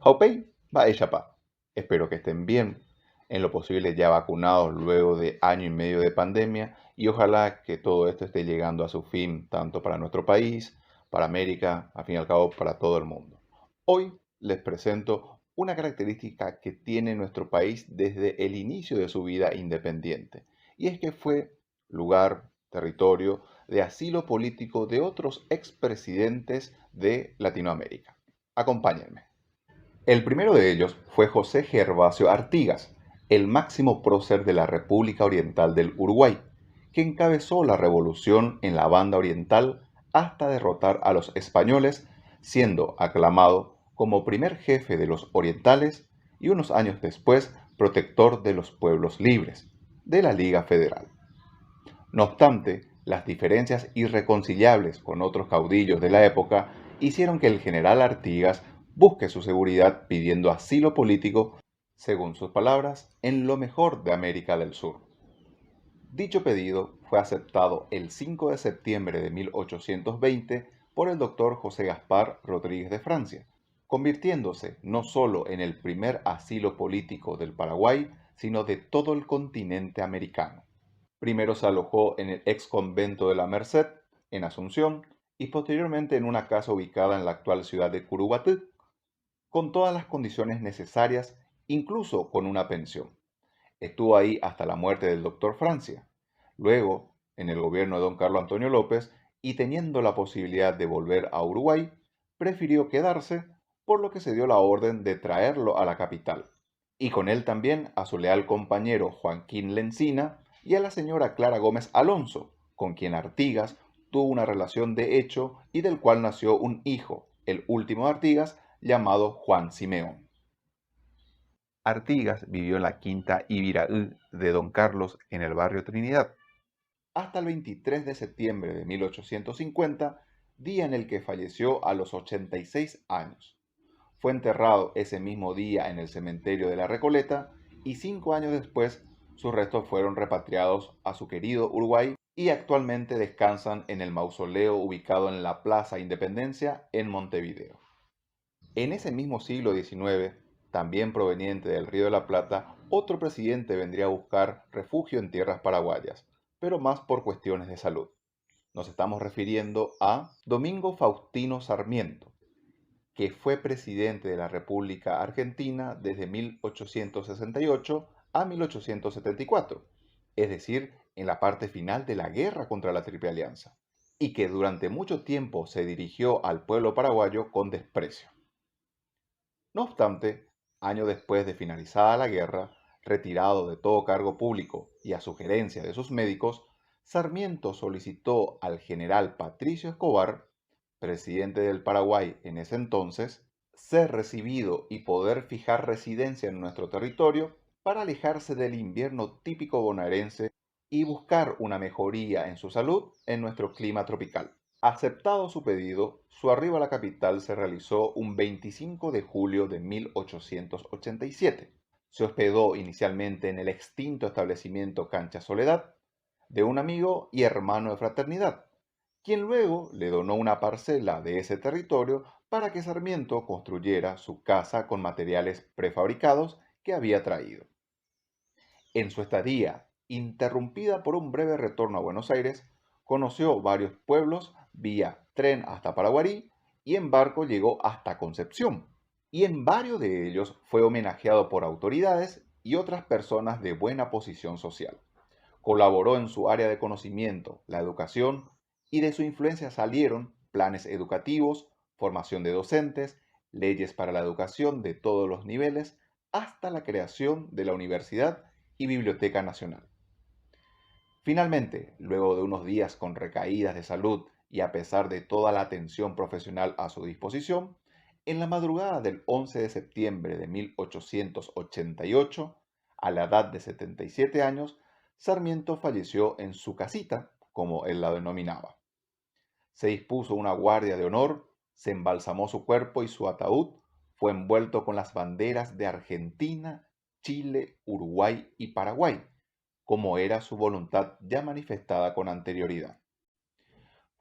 Haupei, Baeshapa. Espero que estén bien, en lo posible ya vacunados luego de año y medio de pandemia y ojalá que todo esto esté llegando a su fin tanto para nuestro país, para América, al fin y al cabo para todo el mundo. Hoy les presento una característica que tiene nuestro país desde el inicio de su vida independiente y es que fue lugar, territorio de asilo político de otros expresidentes de Latinoamérica. Acompáñenme. El primero de ellos fue José Gervasio Artigas, el máximo prócer de la República Oriental del Uruguay, que encabezó la revolución en la Banda Oriental hasta derrotar a los españoles, siendo aclamado como primer jefe de los orientales y unos años después protector de los pueblos libres de la Liga Federal. No obstante, las diferencias irreconciliables con otros caudillos de la época hicieron que el general Artigas busque su seguridad pidiendo asilo político, según sus palabras, en lo mejor de América del Sur. Dicho pedido fue aceptado el 5 de septiembre de 1820 por el doctor José Gaspar Rodríguez de Francia, convirtiéndose no solo en el primer asilo político del Paraguay, sino de todo el continente americano. Primero se alojó en el ex convento de la Merced, en Asunción, y posteriormente en una casa ubicada en la actual ciudad de Curubatú, con todas las condiciones necesarias, incluso con una pensión. Estuvo ahí hasta la muerte del doctor Francia. Luego, en el gobierno de don Carlos Antonio López, y teniendo la posibilidad de volver a Uruguay, prefirió quedarse, por lo que se dio la orden de traerlo a la capital, y con él también a su leal compañero Joaquín Lencina y a la señora Clara Gómez Alonso, con quien Artigas tuvo una relación de hecho y del cual nació un hijo, el último de Artigas, llamado Juan Simeón. Artigas vivió en la quinta Ibiraú de Don Carlos en el barrio Trinidad, hasta el 23 de septiembre de 1850, día en el que falleció a los 86 años. Fue enterrado ese mismo día en el cementerio de la Recoleta y 5 años después sus restos fueron repatriados a su querido Uruguay y actualmente descansan en el mausoleo ubicado en la Plaza Independencia en Montevideo. En ese mismo siglo XIX, también proveniente del Río de la Plata, otro presidente vendría a buscar refugio en tierras paraguayas, pero más por cuestiones de salud. Nos estamos refiriendo a Domingo Faustino Sarmiento, que fue presidente de la República Argentina desde 1868 a 1874, es decir, en la parte final de la guerra contra la Triple Alianza, y que durante mucho tiempo se dirigió al pueblo paraguayo con desprecio. No obstante, años después de finalizada la guerra, retirado de todo cargo público y a sugerencia de sus médicos, Sarmiento solicitó al general Patricio Escobar, presidente del Paraguay en ese entonces, ser recibido y poder fijar residencia en nuestro territorio para alejarse del invierno típico bonaerense y buscar una mejoría en su salud en nuestro clima tropical. Aceptado su pedido, su arribo a la capital se realizó un 25 de julio de 1887. Se hospedó inicialmente en el extinto establecimiento Cancha Soledad de un amigo y hermano de fraternidad, quien luego le donó una parcela de ese territorio para que Sarmiento construyera su casa con materiales prefabricados que había traído. En su estadía, interrumpida por un breve retorno a Buenos Aires, conoció varios pueblos vía tren hasta Paraguarí y en barco llegó hasta Concepción. Y en varios de ellos fue homenajeado por autoridades y otras personas de buena posición social. Colaboró en su área de conocimiento, la educación, y de su influencia salieron planes educativos, formación de docentes, leyes para la educación de todos los niveles, hasta la creación de la Universidad y Biblioteca Nacional. Finalmente, luego de unos días con recaídas de salud y a pesar de toda la atención profesional a su disposición, en la madrugada del 11 de septiembre de 1888, a la edad de 77 años, Sarmiento falleció en su casita, como él la denominaba. Se dispuso una guardia de honor, se embalsamó su cuerpo y su ataúd fue envuelto con las banderas de Argentina, Chile, Uruguay y Paraguay, como era su voluntad ya manifestada con anterioridad.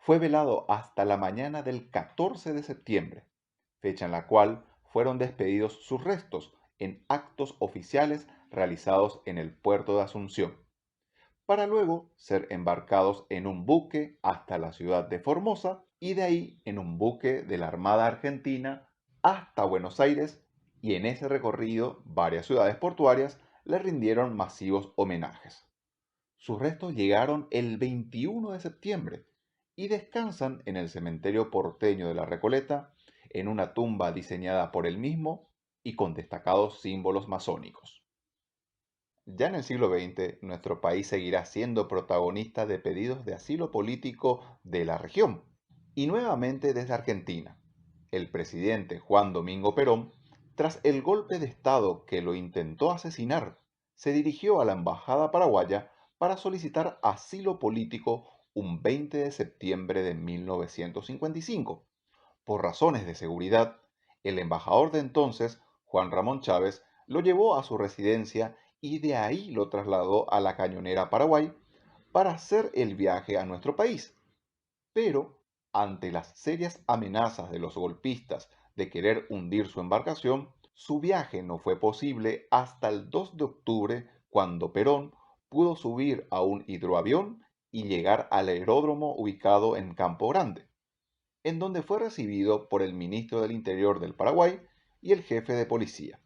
Fue velado hasta la mañana del 14 de septiembre, fecha en la cual fueron despedidos sus restos en actos oficiales realizados en el puerto de Asunción, para luego ser embarcados en un buque hasta la ciudad de Formosa y de ahí en un buque de la Armada Argentina hasta Buenos Aires, y en ese recorrido varias ciudades portuarias le rindieron masivos homenajes. Sus restos llegaron el 21 de septiembre y descansan en el cementerio porteño de La Recoleta, en una tumba diseñada por él mismo y con destacados símbolos masónicos. Ya en el siglo XX, nuestro país seguirá siendo protagonista de pedidos de asilo político de la región, y nuevamente desde Argentina. El presidente Juan Domingo Perón, tras el golpe de Estado que lo intentó asesinar, se dirigió a la embajada paraguaya para solicitar asilo político un 20 de septiembre de 1955. Por razones de seguridad, el embajador de entonces, Juan Ramón Chávez, lo llevó a su residencia y de ahí lo trasladó a la Cañonera, Paraguay, para hacer el viaje a nuestro país. Pero, ante las serias amenazas de los golpistas de querer hundir su embarcación, su viaje no fue posible hasta el 2 de octubre, cuando Perón pudo subir a un hidroavión y llegar al aeródromo ubicado en Campo Grande, en donde fue recibido por el ministro del Interior del Paraguay y el jefe de policía,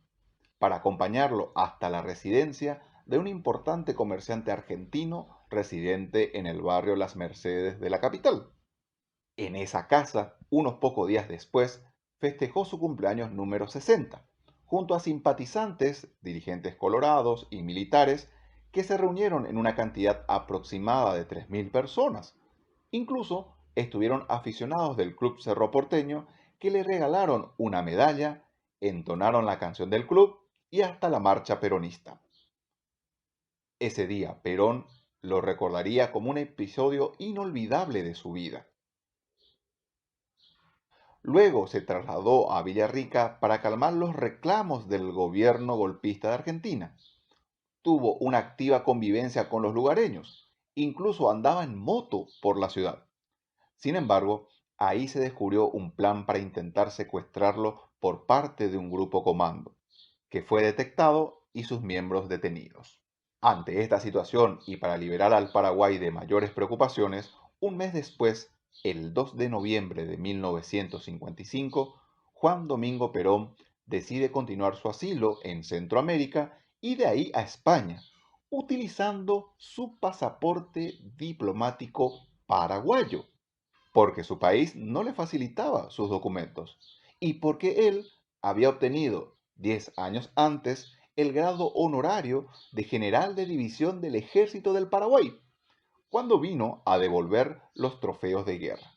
para acompañarlo hasta la residencia de un importante comerciante argentino residente en el barrio Las Mercedes de la capital. En esa casa, unos pocos días después, festejó su cumpleaños número 60, junto a simpatizantes, dirigentes colorados y militares que se reunieron en una cantidad aproximada de 3.000 personas. Incluso estuvieron aficionados del Club Cerro Porteño que le regalaron una medalla, entonaron la canción del club y hasta la marcha peronista. Ese día, Perón lo recordaría como un episodio inolvidable de su vida. Luego se trasladó a Villarrica para calmar los reclamos del gobierno golpista de Argentina. Tuvo una activa convivencia con los lugareños, incluso andaba en moto por la ciudad. Sin embargo, ahí se descubrió un plan para intentar secuestrarlo por parte de un grupo comando, que fue detectado y sus miembros detenidos. Ante esta situación y para liberar al Paraguay de mayores preocupaciones, un mes después, el 2 de noviembre de 1955, Juan Domingo Perón decide continuar su asilo en Centroamérica y de ahí a España, utilizando su pasaporte diplomático paraguayo, porque su país no le facilitaba sus documentos y porque él había obtenido 10 años antes el grado honorario de general de división del Ejército del Paraguay, cuando vino a devolver los trofeos de guerra.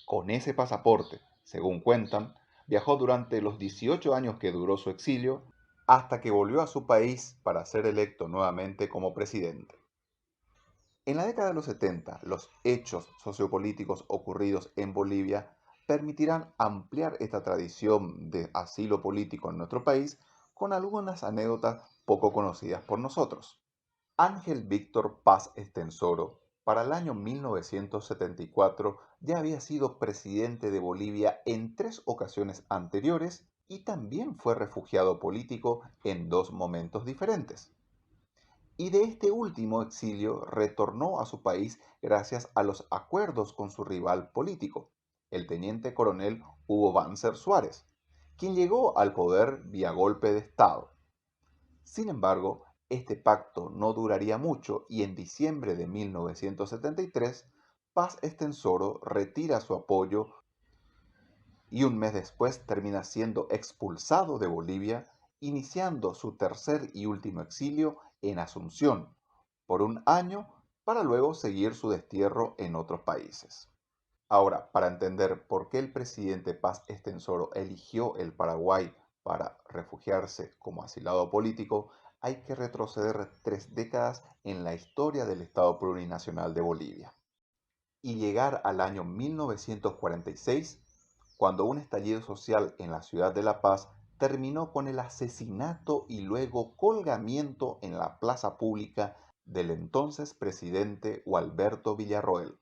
Con ese pasaporte, según cuentan, viajó durante los 18 años que duró su exilio, hasta que volvió a su país para ser electo nuevamente como presidente. En la década de los 70, los hechos sociopolíticos ocurridos en Bolivia permitirán ampliar esta tradición de asilo político en nuestro país con algunas anécdotas poco conocidas por nosotros. Ángel Víctor Paz Estensoro, para el año 1974, ya había sido presidente de Bolivia en 3 ocasiones anteriores y también fue refugiado político en 2 momentos diferentes, y de este último exilio retornó a su país gracias a los acuerdos con su rival político, el teniente coronel Hugo Banzer Suárez, quien llegó al poder vía golpe de Estado. Sin embargo, este pacto no duraría mucho y en diciembre de 1973, Paz Estensoro retira su apoyo y un mes después termina siendo expulsado de Bolivia, iniciando su tercer y último exilio en Asunción por un año, para luego seguir su destierro en otros países. Ahora, para entender por qué el presidente Paz Estensoro eligió el Paraguay para refugiarse como asilado político, hay que retroceder 3 décadas en la historia del Estado plurinacional de Bolivia y llegar al año 1946, cuando un estallido social en la ciudad de La Paz terminó con el asesinato y luego colgamiento en la plaza pública del entonces presidente Gualberto Villarroel.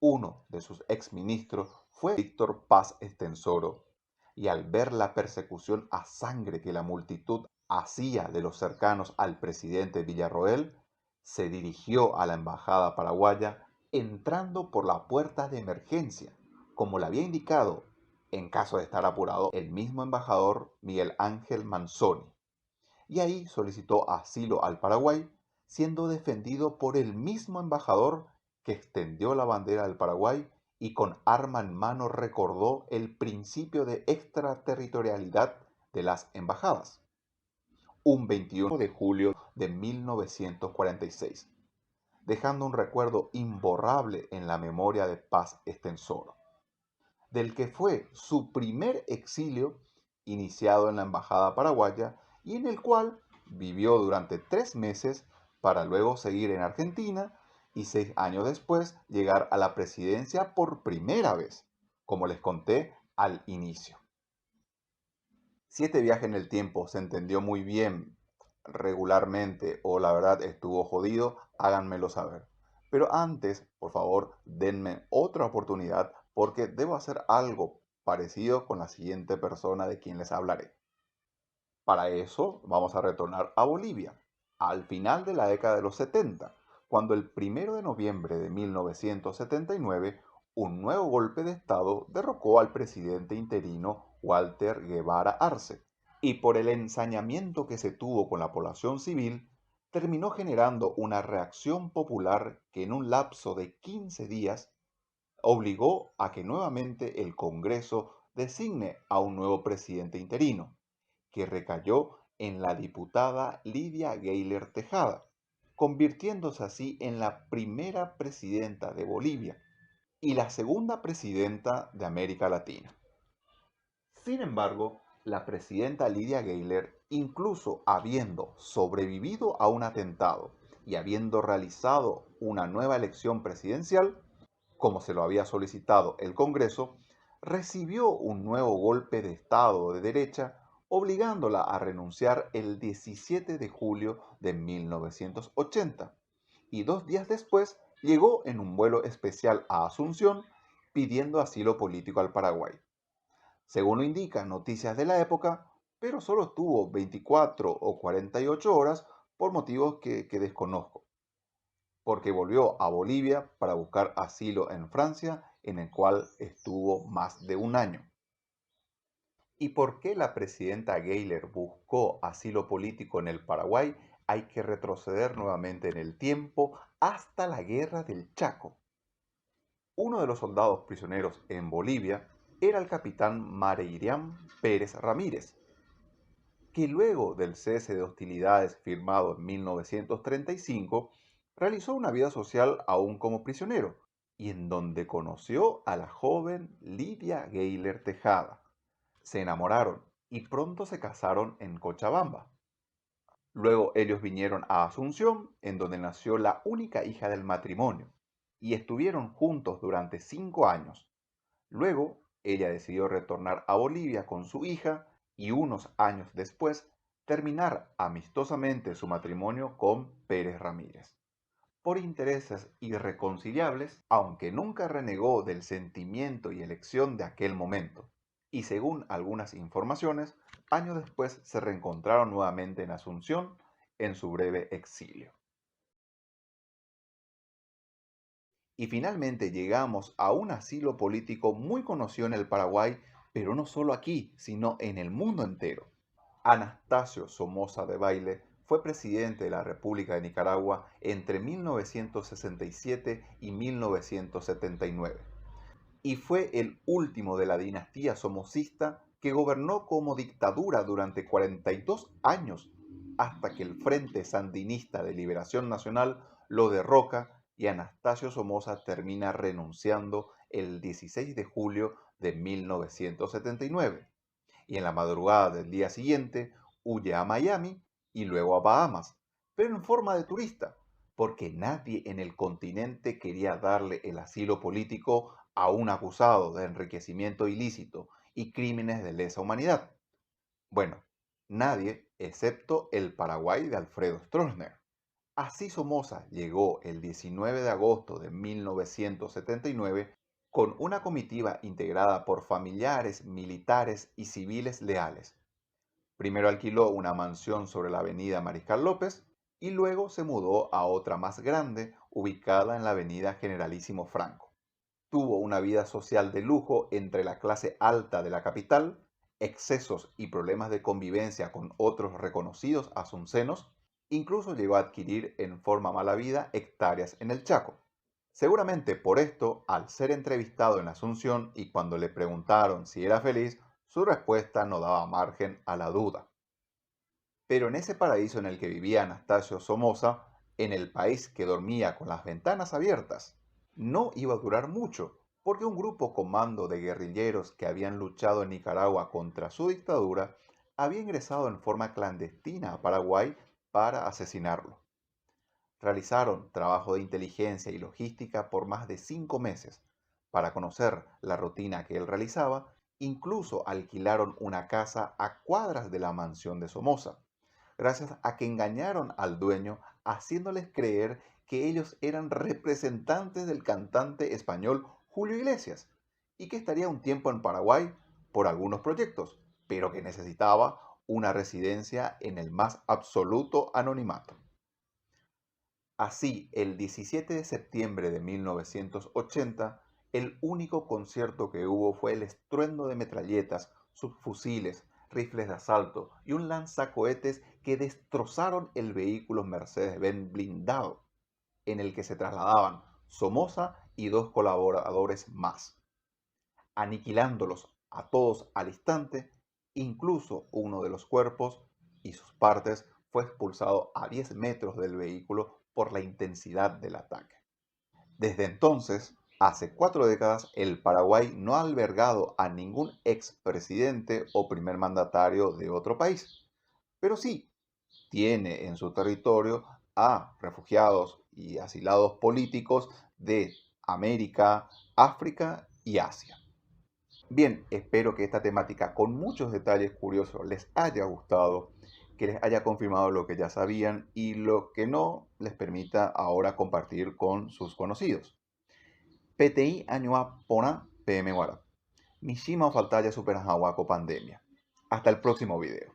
Uno de sus exministros fue Víctor Paz Estensoro, y al ver la persecución a sangre que la multitud hacía de los cercanos al presidente Villarroel, se dirigió a la embajada paraguaya entrando por la puerta de emergencia, como le había indicado, en caso de estar apurado, el mismo embajador Miguel Ángel Manzoni, y ahí solicitó asilo al Paraguay, siendo defendido por el mismo embajador que extendió la bandera del Paraguay y con arma en mano recordó el principio de extraterritorialidad de las embajadas, un 21 de julio de 1946, dejando un recuerdo imborrable en la memoria de Paz Estenssoro, del que fue su primer exilio iniciado en la embajada paraguaya y en el cual vivió durante 3 meses para luego seguir en Argentina y 6 años después llegar a la presidencia por primera vez, como les conté al inicio. Si este viaje en el tiempo se entendió muy bien regularmente o la verdad estuvo jodido, háganmelo saber. Pero antes, por favor, denme otra oportunidad porque debo hacer algo parecido con la siguiente persona de quien les hablaré. Para eso vamos a retornar a Bolivia, al final de la década de los 70, cuando el 1 de noviembre de 1979 un nuevo golpe de Estado derrocó al presidente interino Walter Guevara Arce, y por el ensañamiento que se tuvo con la población civil, terminó generando una reacción popular que en un lapso de 15 días obligó a que nuevamente el Congreso designe a un nuevo presidente interino, que recayó en la diputada Lidia Gayler Tejada, convirtiéndose así en la primera presidenta de Bolivia y la segunda presidenta de América Latina. Sin embargo, la presidenta Lidia Gayler, incluso habiendo sobrevivido a un atentado y habiendo realizado una nueva elección presidencial, como se lo había solicitado el Congreso, recibió un nuevo golpe de Estado de derecha, obligándola a renunciar el 17 de julio de 1980. Y 2 días después llegó en un vuelo especial a Asunción pidiendo asilo político al Paraguay. Según lo indican noticias de la época, pero solo estuvo 24 o 48 horas por motivos que desconozco, porque volvió a Bolivia para buscar asilo en Francia, en el cual estuvo más de un año. ¿Y por qué la presidenta Gayler buscó asilo político en el Paraguay? Hay que retroceder nuevamente en el tiempo hasta la Guerra del Chaco. Uno de los soldados prisioneros en Bolivia era el capitán Mareirián Pérez Ramírez, que luego del cese de hostilidades firmado en 1935, realizó una vida social aún como prisionero, y en donde conoció a la joven Lidia Gayler Tejada. Se enamoraron y pronto se casaron en Cochabamba. Luego ellos vinieron a Asunción, en donde nació la única hija del matrimonio, y estuvieron juntos durante 5 años. Luego, ella decidió retornar a Bolivia con su hija y unos años después terminar amistosamente su matrimonio con Pérez Ramírez. Por intereses irreconciliables, aunque nunca renegó del sentimiento y elección de aquel momento. Y según algunas informaciones, años después se reencontraron nuevamente en Asunción en su breve exilio. Y finalmente llegamos a un asilo político muy conocido en el Paraguay, pero no solo aquí, sino en el mundo entero. Anastasio Somoza Debayle fue presidente de la República de Nicaragua entre 1967 y 1979 y fue el último de la dinastía somocista que gobernó como dictadura durante 42 años hasta que el Frente Sandinista de Liberación Nacional lo derroca y Anastasio Somoza termina renunciando el 16 de julio de 1979 y en la madrugada del día siguiente huye a Miami y luego a Bahamas, pero en forma de turista, porque nadie en el continente quería darle el asilo político a un acusado de enriquecimiento ilícito y crímenes de lesa humanidad. Bueno, nadie excepto el Paraguay de Alfredo Stroessner. Así Somoza llegó el 19 de agosto de 1979 con una comitiva integrada por familiares, militares y civiles leales. Primero alquiló una mansión sobre la avenida Mariscal López y luego se mudó a otra más grande ubicada en la avenida Generalísimo Franco. Tuvo una vida social de lujo entre la clase alta de la capital, excesos y problemas de convivencia con otros reconocidos asuncenos, incluso llegó a adquirir en forma mala vida hectáreas en el Chaco. Seguramente por esto, al ser entrevistado en Asunción y cuando le preguntaron si era feliz, su respuesta no daba margen a la duda. Pero en ese paraíso en el que vivía Anastasio Somoza, en el país que dormía con las ventanas abiertas, no iba a durar mucho, porque un grupo comando de guerrilleros que habían luchado en Nicaragua contra su dictadura había ingresado en forma clandestina a Paraguay para asesinarlo. Realizaron trabajo de inteligencia y logística por más de 5 meses. Para conocer la rutina que él realizaba, incluso alquilaron una casa a cuadras de la mansión de Somoza, gracias a que engañaron al dueño haciéndoles creer que ellos eran representantes del cantante español Julio Iglesias y que estaría un tiempo en Paraguay por algunos proyectos, pero que necesitaba una residencia en el más absoluto anonimato. Así, el 17 de septiembre de 1980, el único concierto que hubo fue el estruendo de metralletas, subfusiles, rifles de asalto y un lanzacohetes que destrozaron el vehículo Mercedes-Benz blindado, en el que se trasladaban Somoza y dos colaboradores más, aniquilándolos a todos al instante. Incluso uno de los cuerpos y sus partes fue expulsado a 10 metros del vehículo por la intensidad del ataque. Desde entonces, hace 4 décadas, el Paraguay no ha albergado a ningún expresidente o primer mandatario de otro país, pero sí tiene en su territorio a refugiados y asilados políticos de América, África y Asia. Bien, espero que esta temática con muchos detalles curiosos les haya gustado, que les haya confirmado lo que ya sabían y lo que no les permita ahora compartir con sus conocidos. PTI Añoa Pona PM Guara. Mishima o Faltaya Superan Pandemia. Hasta el próximo video.